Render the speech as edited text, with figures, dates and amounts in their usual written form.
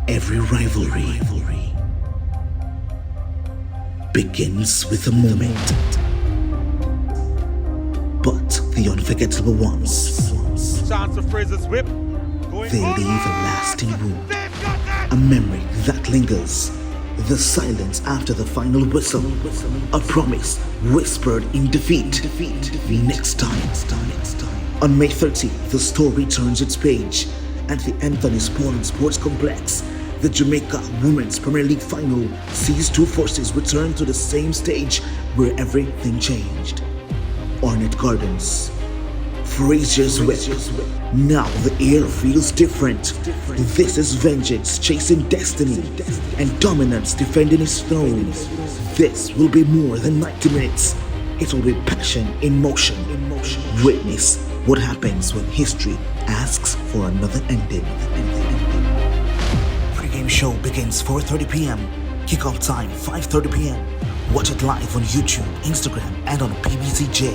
Every rivalry begins with a moment, but the unforgettable ones, Chance of Frazsiers Whip. they leave a lasting wound, a memory that lingers, the silence after the final whistle, a promise whispered in defeat. Next time. On May 30th, the story turns its page at the Anthony Spalding Sports Complex. The Jamaica Women's Premier League final sees two forces return to the same stage where everything changed. Arnett Gardens, Frazsiers Whip. Now the air feels different. This is vengeance chasing destiny and dominance defending its throne. This will be more than 90 minutes. It will be passion in motion. Witness what happens when history asks for another ending. Pre-game show begins 4:30 p.m. Kickoff time 5:30 p.m. Watch it live on YouTube, Instagram, and on PBCJ.